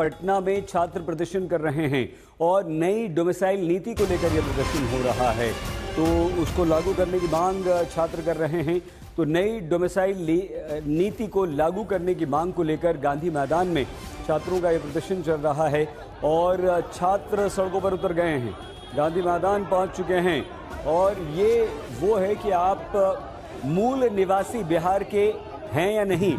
पटना में छात्र प्रदर्शन कर रहे हैं और नई डोमिसाइल नीति को लेकर यह प्रदर्शन हो रहा है, तो उसको लागू करने की मांग छात्र कर रहे हैं। तो नई डोमिसाइल नीति को लागू करने की मांग को लेकर गांधी मैदान में छात्रों का यह प्रदर्शन चल रहा है और छात्र सड़कों पर उतर गए हैं, गांधी मैदान पहुंच चुके हैं। और ये वो है कि आप मूल निवासी बिहार के हैं या नहीं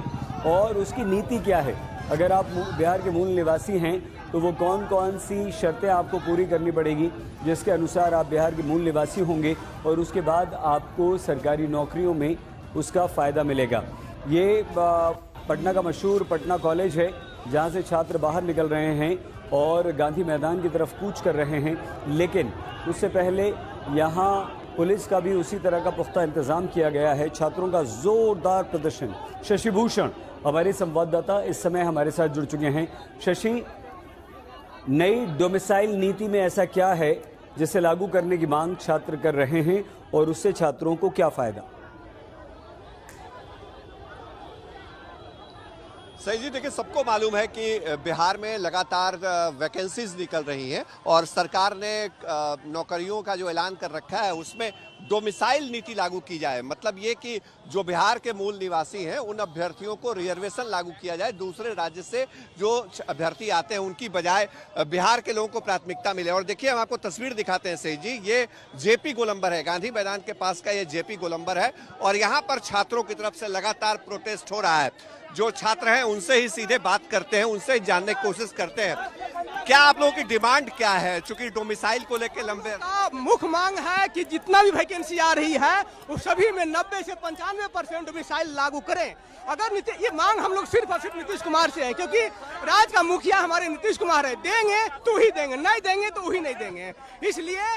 और उसकी नीति क्या है। अगर आप बिहार के मूल निवासी हैं तो वो कौन कौन सी शर्तें आपको पूरी करनी पड़ेगी जिसके अनुसार आप बिहार के मूल निवासी होंगे और उसके बाद आपको सरकारी नौकरियों में उसका फ़ायदा मिलेगा। ये पटना का मशहूर पटना कॉलेज है जहाँ से छात्र बाहर निकल रहे हैं और गांधी मैदान की तरफ कूच कर रहे हैं। लेकिन उससे पहले यहाँ पुलिस का भी उसी तरह का पुख्ता इंतजाम किया गया है। छात्रों का जोरदार प्रदर्शन। शशि भूषण हमारे संवाददाता इस समय हमारे साथ जुड़ चुके हैं। शशि, नई डोमिसाइल नीति में ऐसा क्या है जिसे लागू करने की मांग छात्र कर रहे हैं और उससे छात्रों को क्या फायदा? सही जी, देखिए सबको मालूम है कि बिहार में लगातार वैकेंसीज निकल रही हैं और सरकार ने नौकरियों का जो ऐलान कर रखा है उसमें डोमिसाइल नीति लागू की जाए। मतलब ये कि जो बिहार के मूल निवासी हैं उन अभ्यर्थियों को रिजर्वेशन लागू किया जाए, दूसरे राज्य से जो अभ्यर्थी आते हैं उनकी बजाय बिहार के लोगों को प्राथमिकता मिले। और देखिए हम आपको तस्वीर दिखाते हैं सही जी, ये जेपी गोलंबर है, गांधी मैदान के पास का ये जेपी गोलंबर है और यहाँ पर छात्रों की तरफ से लगातार प्रोटेस्ट हो रहा है। जो छात्र हैं उनसे ही सीधे बात करते हैं, उनसे ही जानने की कोशिश करते हैं क्या आप लोगों की डिमांड क्या है, चूंकि डोमिसाइल को लेकर लंबे मुख्य मांग है कि जितना भी वैकेंसी आ रही है उस सभी में 90 से 95% डोमिसाइल लागू करें। अगर ये मांग हम लोग सिर्फ और सिर्फ नीतीश कुमार से है, क्योंकि राज्य का मुखिया हमारे नीतीश कुमार है। देंगे तो ही देंगे, नहीं देंगे तो वही नहीं देंगे। इसलिए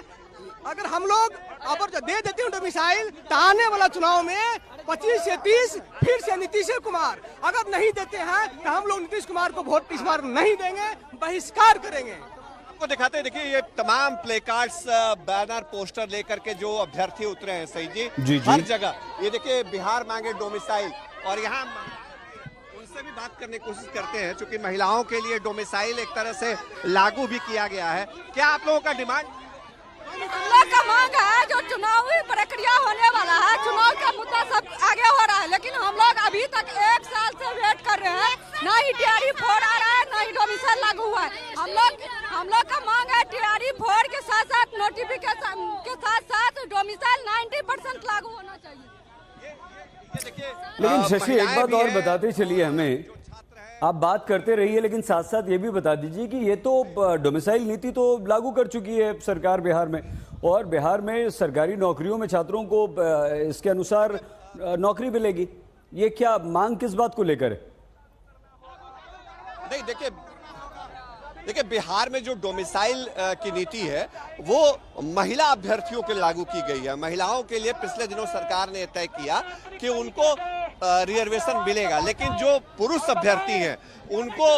अगर हम लोग अगर दे देते हैं डोमिसाइल तो आने वाला चुनाव में 25 से 30 फिर से नीतीश कुमार। अगर नहीं देते हैं तो हम लोग नीतीश कुमार को वोट इस बार नहीं देंगे, बहिष्कार करेंगे। आपको दिखाते हैं, देखिए ये तमाम प्ले कार्ड्स, बैनर, पोस्टर लेकर के जो अभ्यर्थी उतरे हैं सही जी, हर जगह। ये देखिए बिहार मांगे डोमिसाइल और यहाँ उनसे भी बात करने की कोशिश करते हैं, चूंकि महिलाओं के लिए डोमिसाइल एक तरह से लागू भी किया गया है। क्या आप लोगों का डिमांड? हम लोग का मांग है जो चुनावी प्रक्रिया होने वाला है, चुनाव का मुद्दा सब आगे हो रहा है, लेकिन हम लोग अभी तक 1 साल से वेट कर रहे हैं, ना ही टीआरई 4 आ रहा है, ना ही डोमिसाइल लागू हुआ है। हम लोग का मांग है टीआरई 4 के साथ साथ नोटिफिकेशन के साथ साथ डोमिसाइल 90% लागू होना चाहिए। लेकिन शशि एक बात और बताते चलिए हमें, आप बात करते रहिए लेकिन साथ साथ ये भी बता दीजिए कि ये तो डोमिसाइल नीति तो लागू कर चुकी है सरकार बिहार में और बिहार में सरकारी नौकरियों में छात्रों को इसके अनुसार नौकरी मिलेगी। ये क्या मांग किस बात को लेकर है? नहीं, देखिए बिहार में जो डोमिसाइल की नीति है वो महिला अभ्यर्थियों के लागू की गई है। महिलाओं के लिए पिछले दिनों सरकार ने तय किया कि उनको रिजर्वेशन मिलेगा, लेकिन जो पुरुष अभ्यर्थी हैं उनको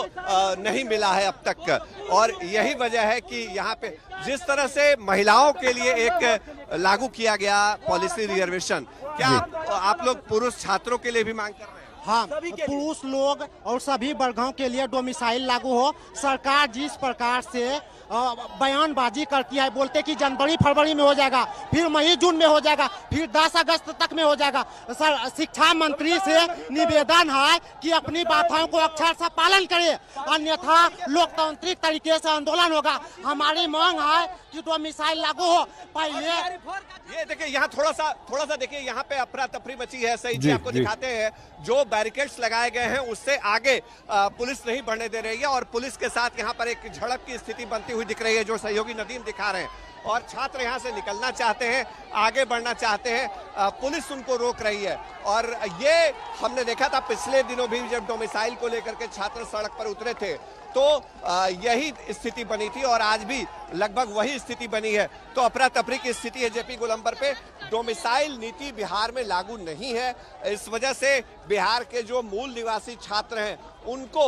नहीं मिला है अब तक। और यही वजह है कि यहाँ पे जिस तरह से महिलाओं के लिए एक लागू किया गया पॉलिसी रिजर्वेशन, क्या आप लोग पुरुष छात्रों के लिए भी मांग कर रहे हैं? हाँ, पुरुष लोग और सभी वर्गों के लिए डोमिसाइल लागू हो। सरकार जिस प्रकार से बयानबाजी करती है, बोलते कि जनवरी फरवरी में हो जाएगा, फिर मई जून में हो जाएगा, फिर 10 अगस्त तक में हो जाएगा। सर, शिक्षा मंत्री से निवेदन है कि अपनी बातों को अक्षर से पालन करे, अन्यथा लोकतांत्रिक तरीके से आंदोलन होगा। हमारी मांग है कि डोमिसाइल लागू हो। पहले ये देखिए यहाँ थोड़ा सा देखिए यहाँ पे अफरा तफरी मची है सही जी, आपको दिखाते हैं। जो बैरिकेड्स लगाए गए हैं उससे आगे पुलिस नहीं बढ़ने दे रही है और पुलिस के साथ यहाँ पर एक झड़प की स्थिति बनती हुई दिख रही है जो सहयोगी नदीम दिखा रहे हैं। और छात्र यहाँ से निकलना चाहते हैं, आगे बढ़ना चाहते हैं, पुलिस उनको रोक रही है। और ये हमने देखा था पिछले दिनों भी जब डोमिसाइल को लेकर के छात्र सड़क पर उतरे थे तो यही स्थिति बनी थी और आज भी लगभग वही स्थिति बनी है। तो अफरा तफरी की स्थिति है जेपी गोलंबर पे। डोमिसाइल नीति बिहार में लागू नहीं है, इस वजह से बिहार के जो मूल निवासी छात्र हैं उनको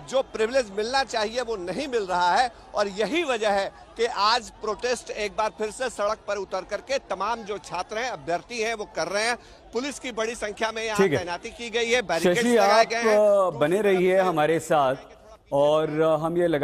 जो प्रिविलेज मिलना चाहिए वो नहीं मिल रहा है। और यही वजह है कि आज प्रोटेस्ट एक बार फिर से सड़क पर उतर करके तमाम जो छात्र हैं, अभ्यर्थी हैं, वो कर रहे हैं। पुलिस की बड़ी संख्या में यहाँ तैनाती की गई है, बैरिकेड्स लगाए गए हैं। बने रहिए हमारे साथ। और हम ये लगातार